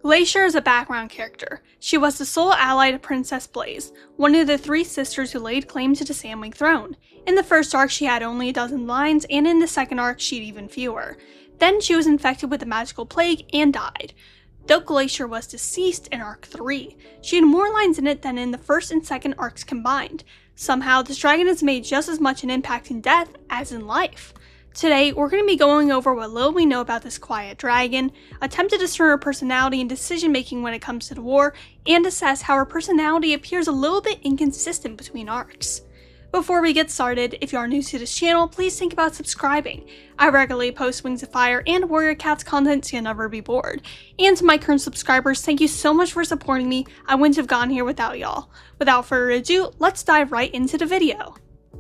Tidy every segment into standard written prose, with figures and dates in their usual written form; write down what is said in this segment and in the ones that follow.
Glacier is a background character. She was the sole ally to Princess Blaze, one of the 3 sisters who laid claim to the Sandwing throne. In the first arc she had only a dozen lines, and in the second arc she'd even fewer. Then she was infected with the magical plague and died. Though Glacier was deceased in arc 3, she had more lines in it than in the first and second arcs combined. Somehow this dragon has made just as much an impact in death as in life. Today, we're going to be going over what little we know about this quiet dragon, attempt to discern her personality and decision making when it comes to the war, and assess how her personality appears a little bit inconsistent between arcs. Before we get started, if you are new to this channel, please think about subscribing. I regularly post Wings of Fire and Warrior Cats content so you'll never be bored. And to my current subscribers, thank you so much for supporting me. I wouldn't have gotten here without y'all. Without further ado, let's dive right into the video.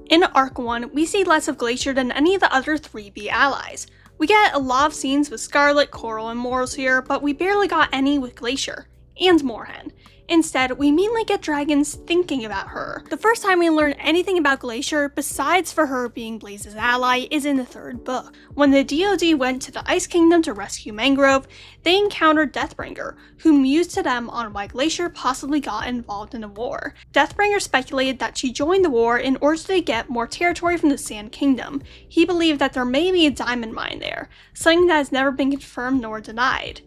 In Arc 1, we see less of Glacier than any of the other 3B allies. We get a lot of scenes with Scarlet, Coral, and Morals here, but we barely got any with Glacier and Moorhen. Instead, we mainly get dragons thinking about her. The first time we learn anything about Glacier, besides for her being Blaze's ally, is in the 3rd book. When the DoD went to the Ice Kingdom to rescue Mangrove, they encountered Deathbringer, who mused to them on why Glacier possibly got involved in the war. Deathbringer speculated that she joined the war in order to get more territory from the Sand Kingdom. He believed that there may be a diamond mine there, something that has never been confirmed nor denied.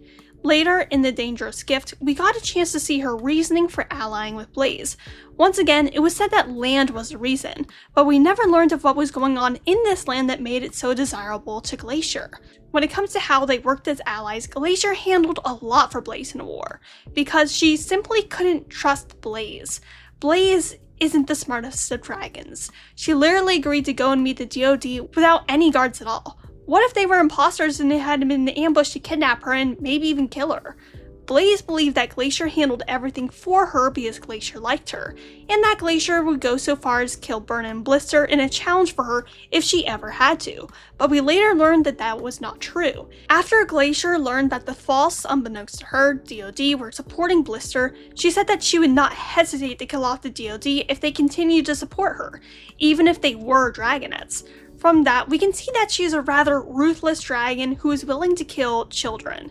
Later, in The Dangerous Gift, we got a chance to see her reasoning for allying with Blaze. Once again, it was said that land was the reason, but we never learned of what was going on in this land that made it so desirable to Glacier. When it comes to how they worked as allies, Glacier handled a lot for Blaze in the war, because she simply couldn't trust Blaze. Blaze isn't the smartest of dragons. She literally agreed to go and meet the DoD without any guards at all. What if they were imposters and they had been ambushed to kidnap her and maybe even kill her? Blaze believed that Glacier handled everything for her because Glacier liked her, and that Glacier would go so far as kill Burn and Blister in a challenge for her if she ever had to, but we later learned that that was not true. After Glacier learned that the false, unbeknownst to her, DoD were supporting Blister, she said that she would not hesitate to kill off the DoD if they continued to support her, even if they were dragonets. From that, we can see that she is a rather ruthless dragon who is willing to kill children.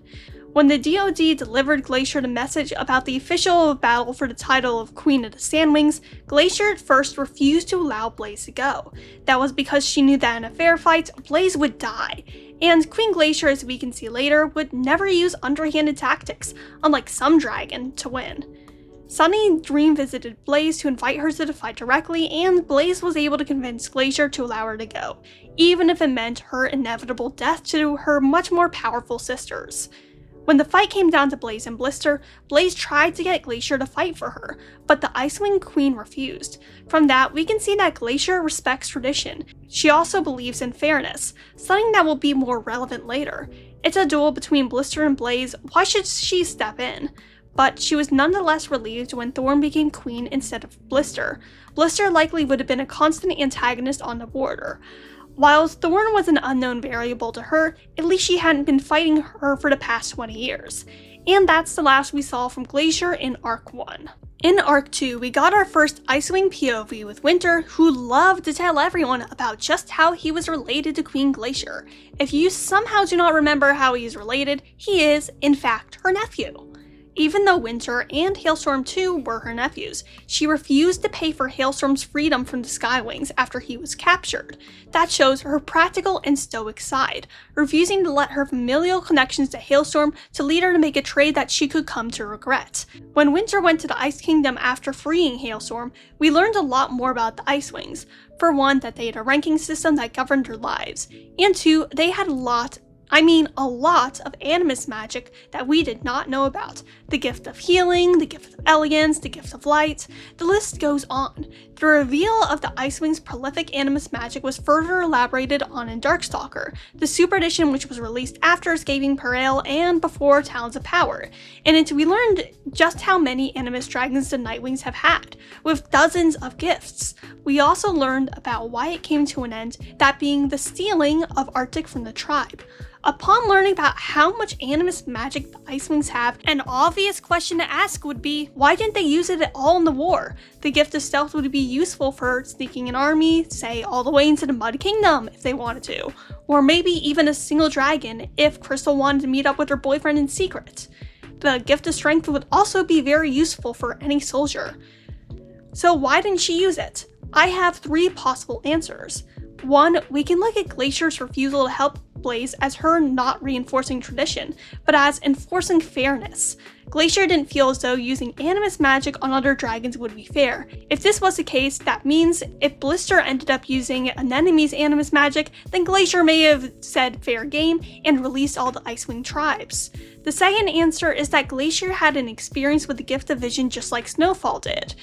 When the DoD delivered Glacier the message about the official battle for the title of Queen of the Sandwings, Glacier at first refused to allow Blaze to go. That was because she knew that in a fair fight, Blaze would die. And Queen Glacier, as we can see later, would never use underhanded tactics, unlike some dragon, to win. Sunny dream visited Blaze to invite her to the fight directly, and Blaze was able to convince Glacier to allow her to go, even if it meant her inevitable death to her much more powerful sisters. When the fight came down to Blaze and Blister, Blaze tried to get Glacier to fight for her, but the Icewing Queen refused. From that, we can see that Glacier respects tradition. She also believes in fairness, something that will be more relevant later. It's a duel between Blister and Blaze, why should she step in? But she was nonetheless relieved when Thorn became queen instead of Blister. Blister likely would have been a constant antagonist on the border. While Thorn was an unknown variable to her, at least she hadn't been fighting her for the past 20 years. And that's the last we saw from Glacier in Arc 1. In Arc 2, we got our first Icewing POV with Winter, who loved to tell everyone about just how he was related to Queen Glacier. If you somehow do not remember how he is related, he is, in fact, her nephew. Even though Winter and Hailstorm too were her nephews, she refused to pay for Hailstorm's freedom from the Skywings after he was captured. That shows her practical and stoic side, refusing to let her familial connections to Hailstorm to lead her to make a trade that she could come to regret. When Winter went to the Ice Kingdom after freeing Hailstorm, we learned a lot more about the Icewings. For one, that they had a ranking system that governed their lives, and two, they had a lot of animus magic that we did not know about. The gift of healing, the gift of elegance, the gift of light, the list goes on. The reveal of the Icewing's prolific animus magic was further elaborated on in Darkstalker, the Super Edition which was released after escaping Peril and before Talons of Power. In it we learned just how many animus dragons the Nightwings have had, with dozens of gifts. We also learned about why it came to an end, that being the stealing of Arctic from the tribe. Upon learning about how much animus magic the Icewings have, an obvious question to ask would be, why didn't they use it at all in the war? The gift of stealth would be useful for sneaking an army, say all the way into the Mud Kingdom if they wanted to, or maybe even a single dragon if Crystal wanted to meet up with her boyfriend in secret. the gift of strength would also be very useful for any soldier. So why didn't she use it? I have 3 possible answers. 1, we can look at Glacier's refusal to help Blaze as her not reinforcing tradition, but as enforcing fairness. Glacier didn't feel as though using animus magic on other dragons would be fair. If this was the case, that means if Blister ended up using an enemy's animus magic, then Glacier may have said fair game and released all the Icewing tribes. The second answer is that Glacier had an experience with the gift of vision just like Snowfall did,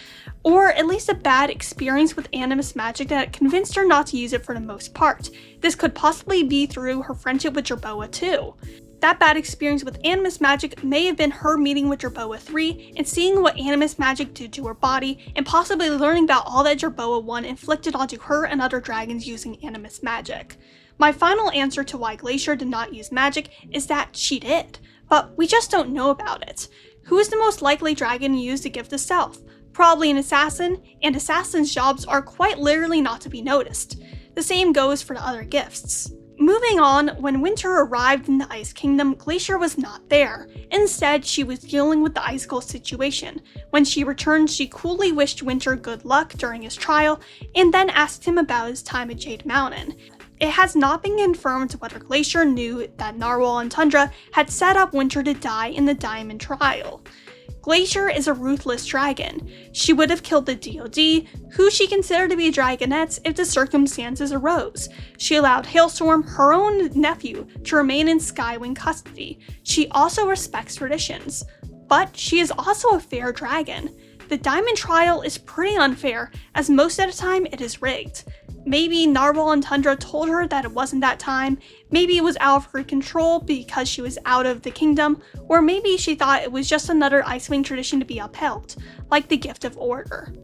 or at least a bad experience with animus magic that convinced her not to use it for the most part. This could possibly be through her friendship with Jerboa too. That bad experience with animus magic may have been her meeting with Jerboa 3 and seeing what animus magic did to her body, and possibly learning about all that Jerboa 1 inflicted onto her and other dragons using animus magic. My final answer to why Glacier did not use magic is that she did, but we just don't know about it. Who is the most likely dragon to use the gift of stealth? Probably an assassin, and assassins' jobs are quite literally not to be noticed. The same goes for the other gifts. Moving on, when Winter arrived in the Ice Kingdom, Glacier was not there. Instead, she was dealing with the icicle situation. When she returned, she coolly wished Winter good luck during his trial, and then asked him about his time at Jade Mountain. It has not been confirmed whether Glacier knew that Narwhal and Tundra had set up Winter to die in the Diamond Trial. Glacier is a ruthless dragon. She would have killed the DoD, who she considered to be dragonettes, if the circumstances arose. She allowed Hailstorm, her own nephew, to remain in Skywing custody. She also respects traditions. But she is also a fair dragon. The Diamond Trial is pretty unfair, as most of the time it is rigged. Maybe Narwhal and Tundra told her that it wasn't that time, maybe it was out of her control because she was out of the kingdom, or maybe she thought it was just another Icewing tradition to be upheld, like the Gift of Order.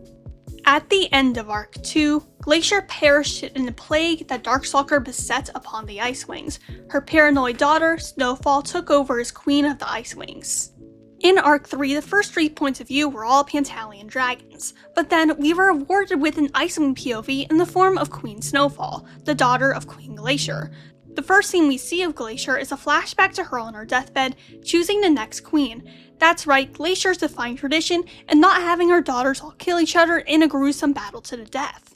At the end of Arc 2, Glacier perished in the plague that Darkstalker beset upon the Icewings. Her paranoid daughter, Snowfall, took over as Queen of the Icewings. In Arc 3, the first 3 points of view were all Pantaleon dragons, but then we were awarded with an Icewing POV in the form of Queen Snowfall, the daughter of Queen Glacier. The first scene we see of Glacier is a flashback to her on her deathbed, choosing the next queen. That's right, Glacier's defying tradition and not having her daughters all kill each other in a gruesome battle to the death.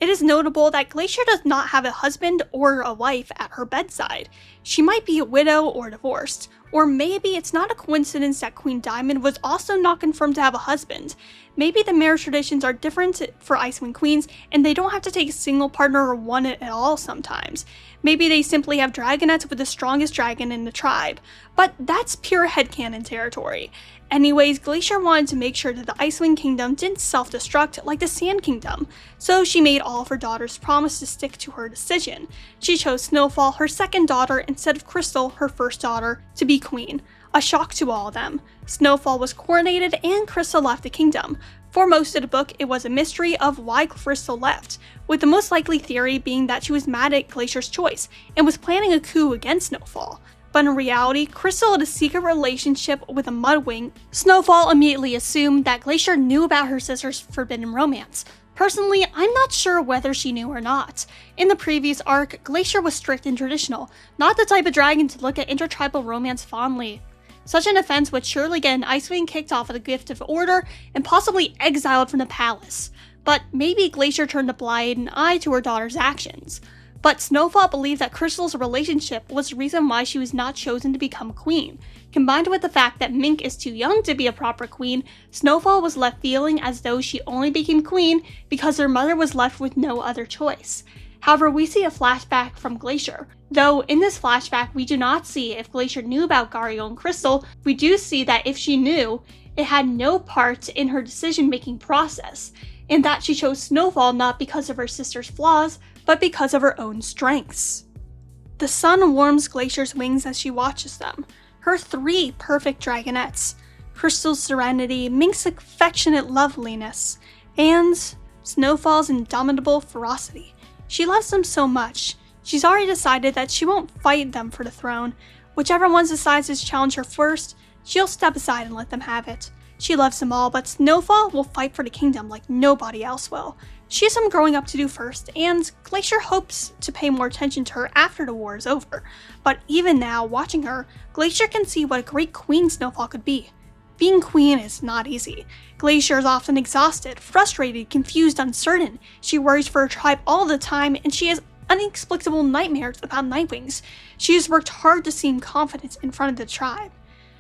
It is notable that Glacier does not have a husband or a wife at her bedside. She might be a widow or divorced, or maybe it's not a coincidence that Queen Diamond was also not confirmed to have a husband. Maybe the marriage traditions are different for Icewing Queens and they don't have to take a single partner or one at all sometimes. Maybe they simply have dragonettes with the strongest dragon in the tribe, but that's pure headcanon territory. Anyways, Glacier wanted to make sure that the Icewing Kingdom didn't self-destruct like the Sand Kingdom, so she made all of her daughters promise to stick to her decision. She chose Snowfall, her second daughter, instead of Crystal, her first daughter, to be queen. A shock to all of them. Snowfall was coronated and Crystal left the kingdom. For most of the book, it was a mystery of why Crystal left, with the most likely theory being that she was mad at Glacier's choice and was planning a coup against Snowfall. But in reality, Crystal had a secret relationship with a Mudwing. Snowfall immediately assumed that Glacier knew about her sister's forbidden romance. Personally, I'm not sure whether she knew or not. In the previous arc, Glacier was strict and traditional, not the type of dragon to look at intertribal romance fondly. Such an offense would surely get an Icewing kicked off of the Gift of Order and possibly exiled from the palace. But maybe Glacier turned a blind eye to her daughter's actions. But Snowfall believed that Crystal's relationship was the reason why she was not chosen to become queen. Combined with the fact that Mink is too young to be a proper queen, Snowfall was left feeling as though she only became queen because her mother was left with no other choice. However, we see a flashback from Glacier. Though in this flashback we do not see if Glacier knew about Gario and Crystal, we do see that if she knew, it had no part in her decision-making process, and that she chose Snowfall not because of her sister's flaws, but because of her own strengths. The sun warms Glacier's wings as she watches them. Her 3 perfect dragonettes, Crystal's serenity, Mink's affectionate loveliness, and Snowfall's indomitable ferocity. She loves them so much, she's already decided that she won't fight them for the throne. Whichever one decides to challenge her first, she'll step aside and let them have it. She loves them all, but Snowfall will fight for the kingdom like nobody else will. She has some growing up to do first, and Glacier hopes to pay more attention to her after the war is over. But even now, watching her, Glacier can see what a great queen Snowfall could be. Being queen is not easy. Glacier is often exhausted, frustrated, confused, uncertain. She worries for her tribe all the time, and she has inexplicable nightmares about Nightwings. She has worked hard to seem confident in front of the tribe.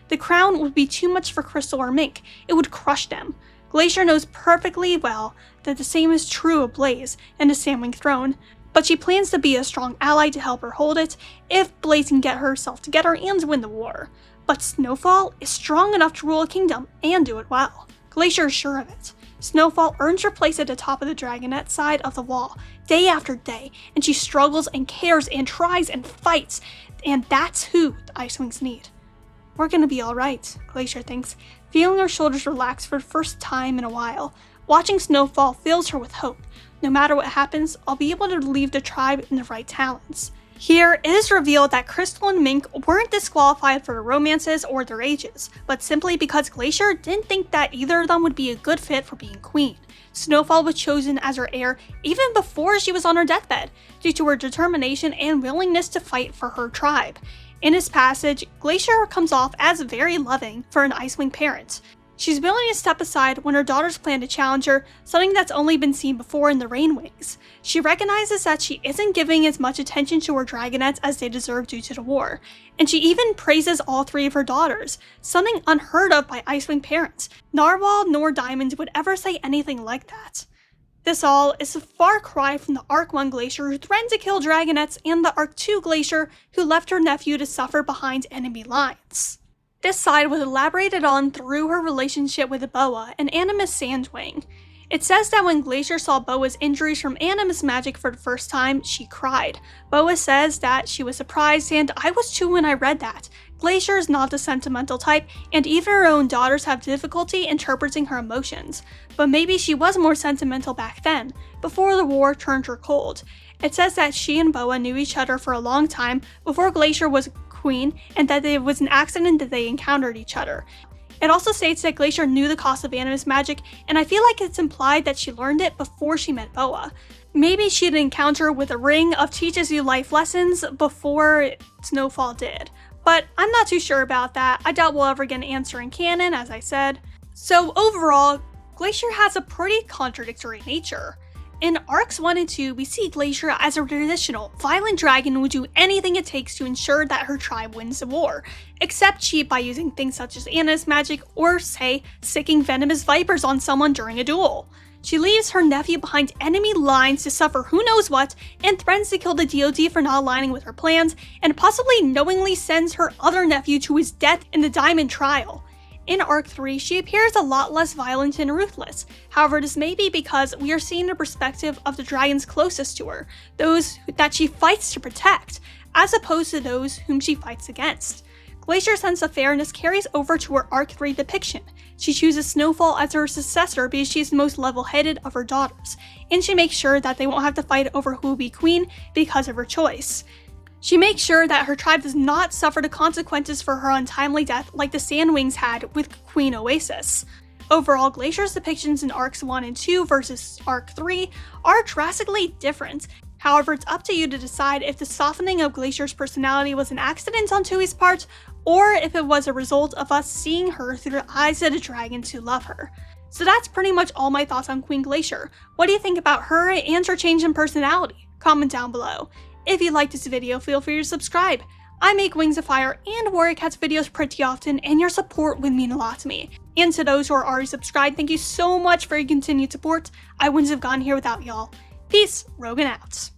The crown would be too much for Crystal or Mink. It would crush them. Glacier knows perfectly well that the same is true of Blaze and the Sandwing throne, but she plans to be a strong ally to help her hold it if Blaze can get herself together and win the war. But Snowfall is strong enough to rule a kingdom and do it well. Glacier is sure of it. Snowfall earns her place at the top of the dragonette side of the wall, day after day, and she struggles and cares and tries and fights, and that's who the Icewings need. We're gonna be alright, Glacier thinks, feeling her shoulders relax for the first time in a while. Watching Snowfall fills her with hope. No matter what happens, I'll be able to leave the tribe in the right talents. Here, it is revealed that Crystal and Mink weren't disqualified for their romances or their ages, but simply because Glacier didn't think that either of them would be a good fit for being queen. Snowfall was chosen as her heir even before she was on her deathbed, due to her determination and willingness to fight for her tribe. In his passage, Glacier comes off as very loving for an Icewing parent. She's willing to step aside when her daughters plan to challenge her, something that's only been seen before in the Rainwings. She recognizes that she isn't giving as much attention to her dragonettes as they deserve due to the war, and she even praises all three of her daughters, something unheard of by Icewing parents. Narwhal nor Diamond would ever say anything like that. This all is a far cry from the Arc 1 Glacier who threatened to kill dragonettes and the Arc 2 Glacier who left her nephew to suffer behind enemy lines. This side was elaborated on through her relationship with Boa, an Animus Sandwing. It says that when Glacier saw Boa's injuries from Animus magic for the first time, she cried. Boa says that she was surprised, and I was too when I read that. Glacier is not the sentimental type, and even her own daughters have difficulty interpreting her emotions. But maybe she was more sentimental back then, before the war turned her cold. It says that she and Boa knew each other for a long time before Glacier was queen, and that it was an accident that they encountered each other. It also states that Glacier knew the cost of Animus magic, and I feel like it's implied that she learned it before she met Boa. Maybe she had an encounter with a ring of teaches you life lessons before Snowfall did. But I'm not too sure about that. I doubt we'll ever get an answer in canon, as I said. So overall, Glacier has a pretty contradictory nature. In Arcs 1 and 2, we see Glacier as a traditional, violent dragon who would do anything it takes to ensure that her tribe wins the war, except cheat by using things such as Animus magic or, say, sicking venomous vipers on someone during a duel. She leaves her nephew behind enemy lines to suffer who knows what, and threatens to kill the DoD for not aligning with her plans, and possibly knowingly sends her other nephew to his death in the Diamond Trial. In Arc 3, she appears a lot less violent and ruthless. However, this may be because we are seeing the perspective of the dragons closest to her, those that she fights to protect, as opposed to those whom she fights against. Glacier's sense of fairness carries over to her Arc 3 depiction. She chooses Snowfall as her successor because she is the most level-headed of her daughters, and she makes sure that they won't have to fight over who will be queen because of her choice. She makes sure that her tribe does not suffer the consequences for her untimely death like the Sandwings had with Queen Oasis. Overall, Glacier's depictions in Arcs 1 and 2 versus Arc 3 are drastically different. However, it's up to you to decide if the softening of Glacier's personality was an accident on Tui's part, or if it was a result of us seeing her through the eyes of the dragons who love her. So that's pretty much all my thoughts on Queen Glacier. What do you think about her and her change in personality? Comment down below. If you liked this video, feel free to subscribe. I make Wings of Fire and Warrior Cats videos pretty often, and your support would mean a lot to me. And to those who are already subscribed, thank you so much for your continued support. I wouldn't have gone here without y'all. Peace, Rogan out.